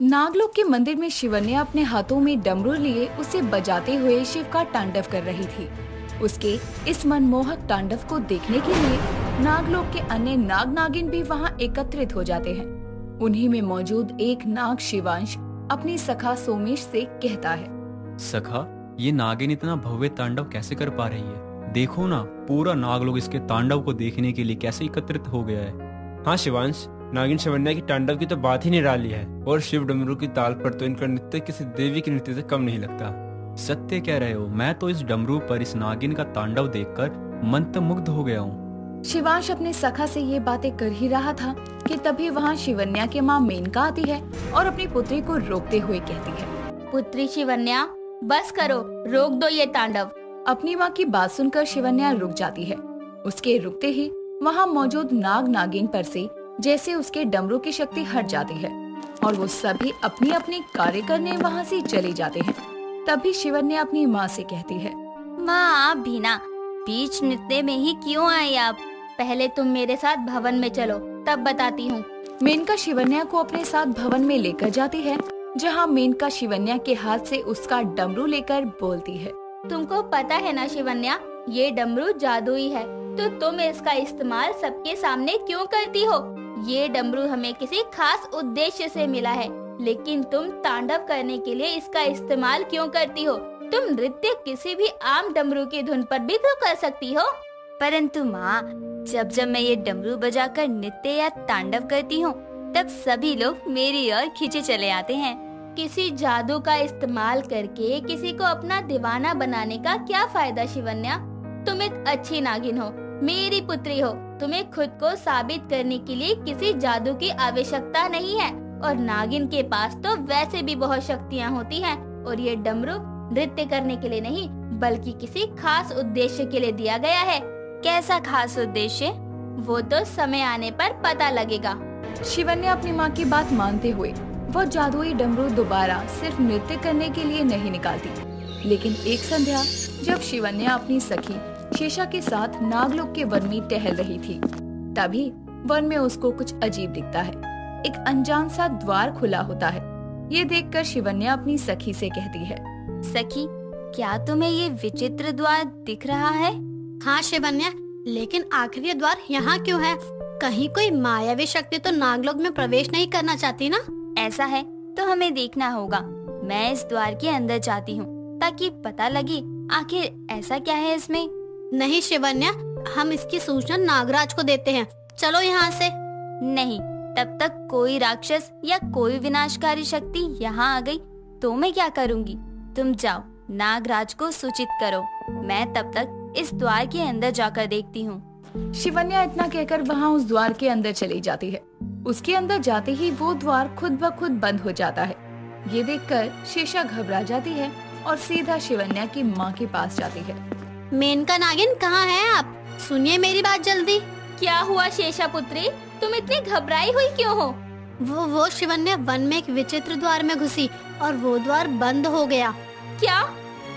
नागलोक के मंदिर में शिवन्या अपने हाथों में डमरू लिए उसे बजाते हुए शिव का तांडव कर रही थी। उसके इस मनमोहक तांडव को देखने के लिए नागलोक के अन्य नाग नागिन भी वहां एकत्रित हो जाते हैं। उन्हीं में मौजूद एक नाग शिवांश अपनी सखा सोमेश से कहता है, सखा, ये नागिन इतना भव्य तांडव कैसे कर पा रही है? देखो ना, पूरा नागलोक इसके तांडव को देखने के लिए कैसे एकत्रित हो गया है। हाँ शिवांश, नागिन शिवन्या की तांडव की तो बात ही निराली है और शिव डमरू की ताल पर तो इनका नृत्य किसी देवी के नृत्य से कम नहीं लगता। सत्य कह रहे हो, मैं तो इस डमरू पर इस नागिन का तांडव देखकर मंत्रमुग्ध हो गया हूँ। शिवांश अपने सखा से ये बातें कर ही रहा था कि तभी वहाँ शिवन्या की माँ मेनका आती है और अपनी पुत्री को रोकते हुए कहती है, पुत्री शिवन्या, बस करो, रोक दो ये तांडव। अपनी माँ की बात सुनकर शिवन्या रुक जाती है। उसके रुकते ही वहाँ मौजूद नाग नागिन पर से जैसे उसके डमरू की शक्ति हट जाती है और वो सभी अपनी अपनी कार्य करने वहाँ से चले जाते हैं। तभी शिवन्या अपनी माँ से कहती है, माँ आप भी ना बीच नृत्य में ही क्यों आई आप? पहले तुम मेरे साथ भवन में चलो, तब बताती हूँ। मेनका शिवन्या को अपने साथ भवन में लेकर जाती है, जहाँ मेनका शिवन्या के हाथ से उसका डमरू लेकर बोलती है, तुमको पता है ना शिवन्या, ये डमरू जादुई है, तो तुम इसका इस्तेमाल सबके सामने क्यों करती हो? ये डमरू हमें किसी खास उद्देश्य से मिला है, लेकिन तुम तांडव करने के लिए इसका इस्तेमाल क्यों करती हो? तुम नृत्य किसी भी आम डमरू की धुन पर भी तो कर सकती हो। परंतु माँ, जब जब मैं ये डमरू बजाकर नृत्य या तांडव करती हूँ, तब सभी लोग मेरी ओर खींचे चले आते हैं। किसी जादू का इस्तेमाल करके किसी को अपना दीवाना बनाने का क्या फायदा शिवन्या? तुम एक अच्छी नागिन हो, मेरी पुत्री हो, तुम्हें खुद को साबित करने के लिए किसी जादू की आवश्यकता नहीं है और नागिन के पास तो वैसे भी बहुत शक्तियाँ होती हैं और ये डमरू नृत्य करने के लिए नहीं बल्कि किसी खास उद्देश्य के लिए दिया गया है। कैसा खास उद्देश्य? वो तो समय आने पर पता लगेगा। शिवन्या अपनी माँ की बात मानते हुए वो जादुई डमरू दोबारा सिर्फ नृत्य करने के लिए नहीं निकालती। लेकिन एक संध्या जब शिवन्या अपनी सखी शेषा के साथ नागलोक के वन में टहल रही थी, तभी वन में उसको कुछ अजीब दिखता है। एक अनजान सा द्वार खुला होता है। ये देखकर शिवन्या अपनी सखी से कहती है, सखी, क्या तुम्हें ये विचित्र द्वार दिख रहा है? हाँ शिवन्या, लेकिन आखिर ये द्वार यहाँ क्यों है? कहीं कोई मायावी शक्ति तो नागलोक में प्रवेश नहीं करना चाहती ना? ऐसा है तो हमें देखना होगा। मैं इस द्वार के अंदर जाती हूँ ताकि पता लगे आखिर ऐसा क्या है इसमें। नहीं शिवन्या, हम इसकी सूचना नागराज को देते हैं। चलो यहाँ से। नहीं, तब तक कोई राक्षस या कोई विनाशकारी शक्ति यहाँ आ गई तो मैं क्या करूँगी? तुम जाओ, नागराज को सूचित करो। मैं तब तक इस द्वार के अंदर जाकर देखती हूँ। शिवन्या इतना कहकर वहाँ उस द्वार के अंदर चली जाती है। उसके अंदर जाते ही वो द्वार खुद ब खुद बंद हो जाता है। ये देखकर शेषा घबरा जाती है और सीधा शिवन्या की माँ के पास जाती है। मेनका नागिन, कहाँ हैं आप? सुनिए मेरी बात जल्दी। क्या हुआ शेषा पुत्री, तुम इतनी घबराई हुई क्यों हो? वो शिवन्या वन में एक विचित्र द्वार में घुसी और वो द्वार बंद हो गया। क्या?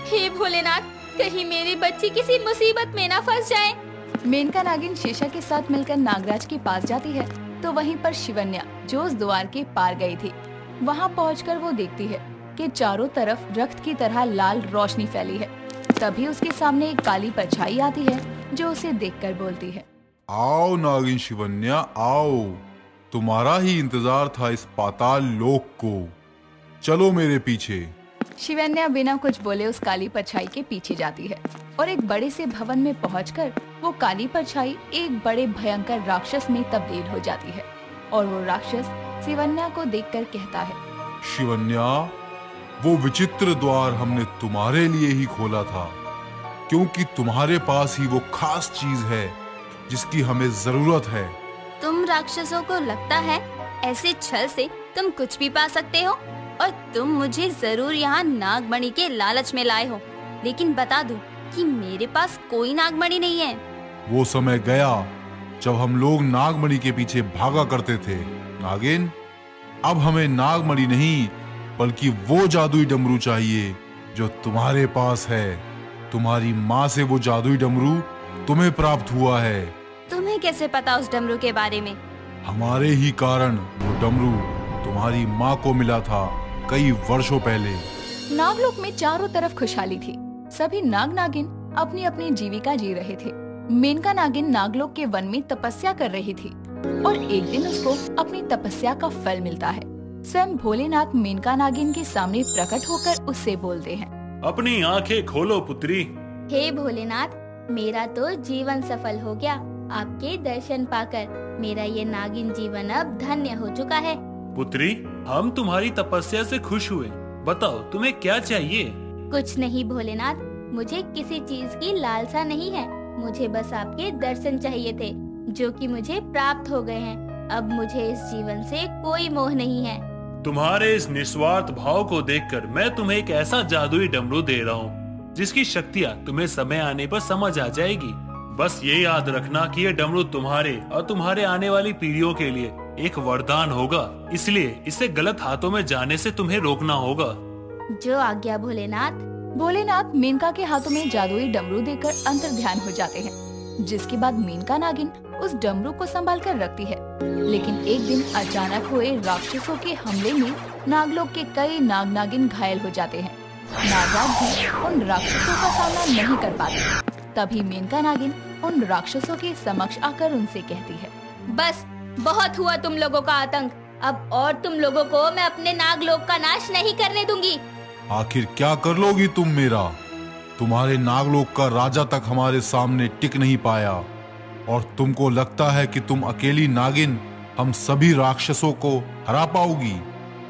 हे भोलेनाथ, कहीं मेरी बच्ची किसी मुसीबत में ना फंस जाए। मेनका नागिन शेषा के साथ मिलकर नागराज के पास जाती है तो वहीं पर शिवन्या जो उस द्वार के पार गई थी, वहाँ पहुंचकर वो देखती है कि चारों तरफ रक्त की तरह लाल रोशनी फैली है। तभी उसके सामने एक काली परछाई आती है जो उसे देखकर बोलती है, आओ नागिन शिवन्या, आओ, तुम्हारा ही इंतजार था इस पाताल लोक को, चलो मेरे पीछे। शिवन्या बिना कुछ बोले उस काली परछाई के पीछे जाती है और एक बड़े से भवन में पहुंचकर वो काली परछाई एक बड़े भयंकर राक्षस में तब्दील हो जाती है और वो राक्षस शिवन्या को देखकर कहता है, शिवन्या, वो विचित्र द्वार हमने तुम्हारे लिए ही खोला था, क्योंकि तुम्हारे पास ही वो खास चीज है जिसकी हमें जरूरत है। तुम राक्षसों को लगता है ऐसे छल से तुम कुछ भी पा सकते हो और तुम मुझे जरूर यहाँ नागमणि के लालच में लाए हो, लेकिन बता दूं कि मेरे पास कोई नागमणि नहीं है। वो समय गया जब हम लोग नागमणि के पीछे भागा करते थे नागिन। अब हमें नागमणि नहीं बल्कि वो जादुई डमरू चाहिए जो तुम्हारे पास है। तुम्हारी माँ से वो जादुई डमरू तुम्हें प्राप्त हुआ है। तुम्हें कैसे पता उस डमरू के बारे में? हमारे ही कारण वो डमरू तुम्हारी माँ को मिला था कई वर्षों पहले। नागलोक में चारों तरफ खुशहाली थी। सभी नाग नागिन अपनी अपनी जीविका जी रहे थे। मेनका नागिन नागलोक के वन में तपस्या कर रही थी और एक दिन उसको अपनी तपस्या का फल मिलता है। स्वयं भोलेनाथ मेनका नागिन के सामने प्रकट होकर उससे बोलते हैं, अपनी आंखें खोलो पुत्री। हे भोलेनाथ, मेरा तो जीवन सफल हो गया। आपके दर्शन पाकर मेरा ये नागिन जीवन अब धन्य हो चुका है। पुत्री, हम तुम्हारी तपस्या से खुश हुए। बताओ तुम्हें क्या चाहिए? कुछ नहीं भोलेनाथ, मुझे किसी चीज की लालसा नहीं है। मुझे बस आपके दर्शन चाहिए थे, जो कि मुझे प्राप्त हो गए हैं। अब मुझे इस जीवन से कोई मोह नहीं है। तुम्हारे इस निस्वार्थ भाव को देखकर मैं तुम्हें एक ऐसा जादुई डमरू दे रहा हूँ जिसकी शक्तियाँ तुम्हें समय आने पर समझ आ जाएगी। बस ये याद रखना कि ये डमरू तुम्हारे और तुम्हारे आने वाली पीढ़ियों के लिए एक वरदान होगा, इसलिए इसे गलत हाथों में जाने से तुम्हें रोकना होगा। जो आज्ञा भोलेनाथ। भोलेनाथ मेनका के हाथों में जादुई डमरू देकर अंतर्ध्यान हो जाते हैं, जिसके बाद मेनका नागिन उस डमरू को संभाल कर रखती है। लेकिन एक दिन अचानक हुए राक्षसों के हमले में नागलोक के कई नाग नागिन घायल हो जाते हैं। नागराज भी उन राक्षसों का सामना नहीं कर पाते। तभी मेनका नागिन उन राक्षसों के समक्ष आकर उनसे कहती है, बस बहुत हुआ तुम लोगों का आतंक। अब और तुम लोगों को मैं अपने नागलोक का नाश नहीं करने दूंगी। आखिर क्या कर लोगी तुम मेरा? तुम्हारे नागलोक का राजा तक हमारे सामने टिक नहीं पाया और तुमको लगता है कि तुम अकेली नागिन हम सभी राक्षसों को हरा पाओगी?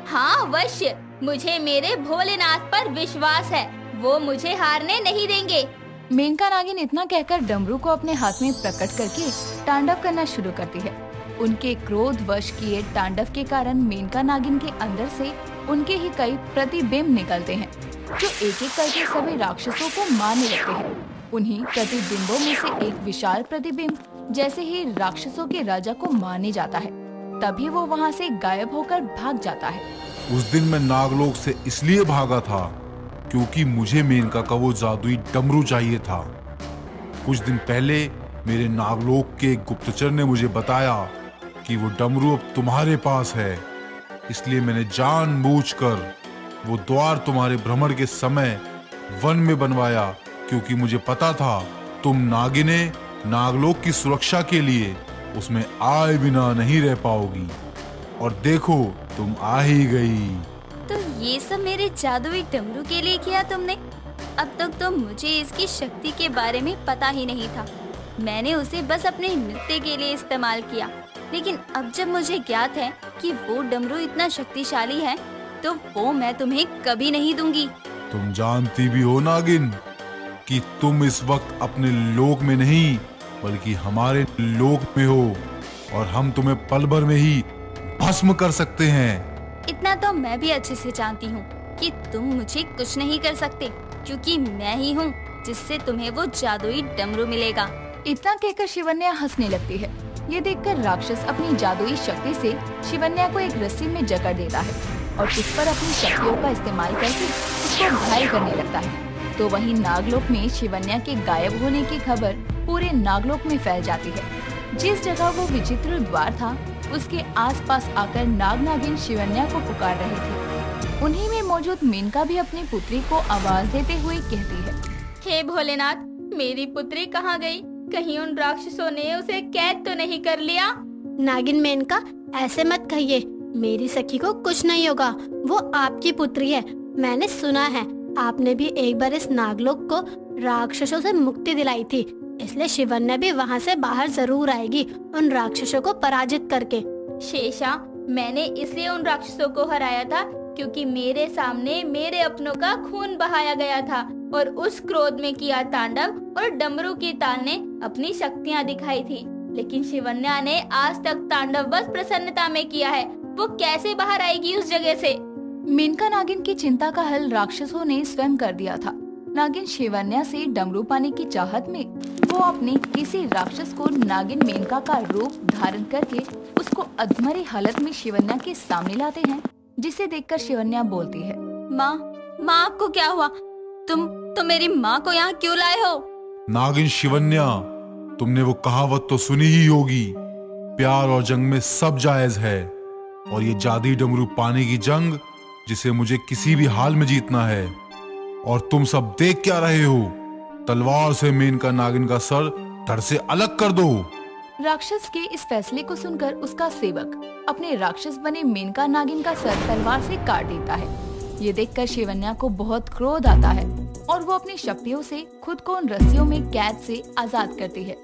हाँ वश्य, मुझे मेरे भोलेनाथ पर विश्वास है, वो मुझे हारने नहीं देंगे। मेनका नागिन इतना कहकर डमरू को अपने हाथ में प्रकट करके तांडव करना शुरू करती है। उनके क्रोध वश किए तांडव के कारण मेनका नागिन के अंदर से उनके ही कई प्रतिबिंब निकलते हैं, जो एक एक करके सभी राक्षसों को मारने लगते हैं। उन्हीं प्रतिबिंबों में से एक विशाल प्रतिबिंब जैसे ही राक्षसों के राजा को मारने जाता है, तभी वो वहाँ से गायब होकर भाग जाता है। उस दिन मैं नागलोक से इसलिए भागा था क्योंकि मुझे मेनका का वो जादुई डमरू चाहिए था। कुछ दिन पहले मेरे नागलोक के गुप्तचर ने मुझे बताया कि वो डमरू अब तुम्हारे पास है, इसलिए मैंने जानबूझकर वो द्वार तुम्हारे भ्रमण के समय वन में बनवाया, क्योंकि मुझे पता था तुम नागिने नागलोक की सुरक्षा के लिए उसमें आए बिना नहीं रह पाओगी। और देखो तुम आ ही गई। तो ये सब मेरे जादुई डमरू के लिए किया तुमने? अब तक तो मुझे इसकी शक्ति के बारे में पता ही नहीं था। मैंने उसे बस अपने नृत्य के लिए इस्तेमाल किया, लेकिन अब जब मुझे ज्ञात है कि वो डमरू इतना शक्तिशाली है, तो वो मैं तुम्हें कभी नहीं दूंगी। तुम जानती भी हो नागिन कि तुम इस वक्त अपने लोक में नहीं बल्कि हमारे लोक में हो और हम तुम्हें पल भर में ही भस्म कर सकते हैं। इतना तो मैं भी अच्छे से जानती हूँ कि तुम मुझे कुछ नहीं कर सकते, क्योंकि मैं ही हूँ जिससे तुम्हें वो जादुई डमरू मिलेगा। इतना कहकर शिवन्या हंसने लगती है। ये देखकर राक्षस अपनी जादुई शक्ति से शिवन्या को एक रस्सी में जकड़ देता है और उस पर अपनी शक्तियों का इस्तेमाल करके उसको घायल करने लगता है। तो वहीं नागलोक में शिवन्या के गायब होने की खबर पूरे नागलोक में फैल जाती है। जिस जगह वो विचित्र द्वार था, उसके आसपास आकर नाग नागिन शिवन्या को पुकार रहे थे। उन्हीं में मौजूद मेनका भी अपनी पुत्री को आवाज देते हुए कहती है, हे भोलेनाथ, मेरी पुत्री कहाँ गई? कहीं उन राक्षसों ने उसे कैद तो नहीं कर लिया? नागिन मेनका, ऐसे मत कहिए, मेरी सखी को कुछ नहीं होगा, वो आपकी पुत्री है। मैंने सुना है आपने भी एक बार इस नागलोक को राक्षसों से मुक्ति दिलाई थी, इसलिए शिवन्या भी वहाँ से बाहर जरूर आएगी उन राक्षसों को पराजित करके। शेषा, मैंने इसलिए उन राक्षसों को हराया था क्योंकि मेरे सामने मेरे अपनों का खून बहाया गया था और उस क्रोध में किया तांडव और डमरू की ताल ने अपनी शक्तियाँ दिखाई थी। लेकिन शिवन्या ने आज तक तांडव बस प्रसन्नता में किया है, वो कैसे बाहर आएगी उस जगह से? मेनका नागिन की चिंता का हल राक्षसों ने स्वयं कर दिया था। नागिन शिवन्या से डमरू पाने की चाहत में वो अपने किसी राक्षस को नागिन मेनका का रूप धारण करके उसको अधमरी हालत में शिवन्या के सामने लाते हैं, जिसे देखकर शिवन्या बोलती है, माँ आपको क्या हुआ? तुम मेरी माँ को यहाँ क्यों लाए हो? नागिन शिवन्या, तुमने वो कहावत तो सुनी ही होगी, प्यार और जंग में सब जायज है। और ये जादुई डमरू पाने की जंग जिसे मुझे किसी भी हाल में जीतना है। और तुम सब देख क्या रहे हो? तलवार से मेनका नागिन का सर धड़ से अलग कर दो। राक्षस के इस फैसले को सुनकर उसका सेवक अपने राक्षस बने मेनका नागिन का सर तलवार से काट देता है। ये देखकर शिवन्या को बहुत क्रोध आता है और वो अपनी शक्तियों से खुद को उन रस्सियों में कैद से आजाद करती है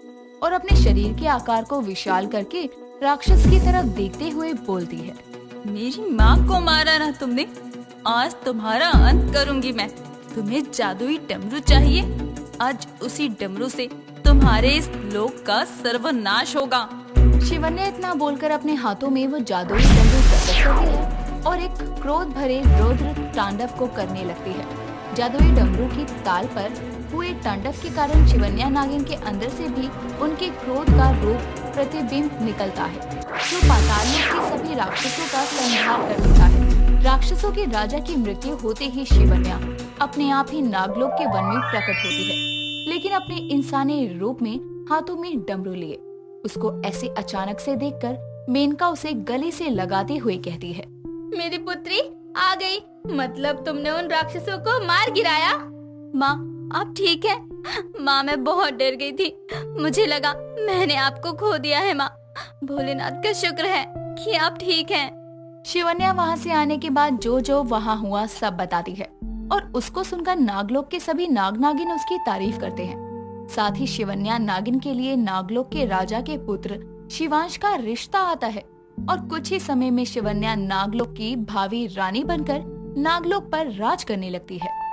और अपने शरीर के आकार को विशाल करके राक्षस की तरफ देखते हुए बोलती है, मेरी माँ को मारा ना तुमने, आज तुम्हारा अंत करूंगी मैं। तुम्हें जादुई डमरू चाहिए, आज उसी डमरू से तुम्हारे इस लोक का सर्वनाश होगा। शिवन्या इतना बोलकर अपने हाथों में वो जादुई डमरू प्रकट करती है और एक क्रोध भरे रौद्र तांडव को करने लगती है। जादुई डमरू की ताल पर हुए तांडव के कारण शिवन्या नागिन के अंदर से भी उनके क्रोध का रूप प्रतिबिंब निकलता है, जो पाताल लोक के सभी राक्षसों का संहार कर देता है। राक्षसों के राजा की मृत्यु होते ही शिवन्या अपने आप ही नागलोक के वन में प्रकट होती है, लेकिन अपने इंसानी रूप में हाथों में डमरू लिए। उसको ऐसे अचानक से देखकर मेनका उसे गले से लगाते हुए कहती है, मेरी पुत्री आ गई, मतलब तुमने उन राक्षसों को मार गिराया। माँ आप ठीक है? माँ मैं बहुत डर गई थी, मुझे लगा मैंने आपको खो दिया है। माँ भोलेनाथ का शुक्र है कि आप ठीक हैं। शिवन्या वहाँ से आने के बाद जो जो वहाँ हुआ सब बताती है और उसको सुनकर नागलोक के सभी नाग नागिन उसकी तारीफ करते हैं। साथ ही शिवन्या नागिन के लिए नागलोक के राजा के पुत्र शिवांश का रिश्ता आता है और कुछ ही समय में शिवन्या नागलोक की भावी रानी बनकर नागलोक पर राज करने लगती है।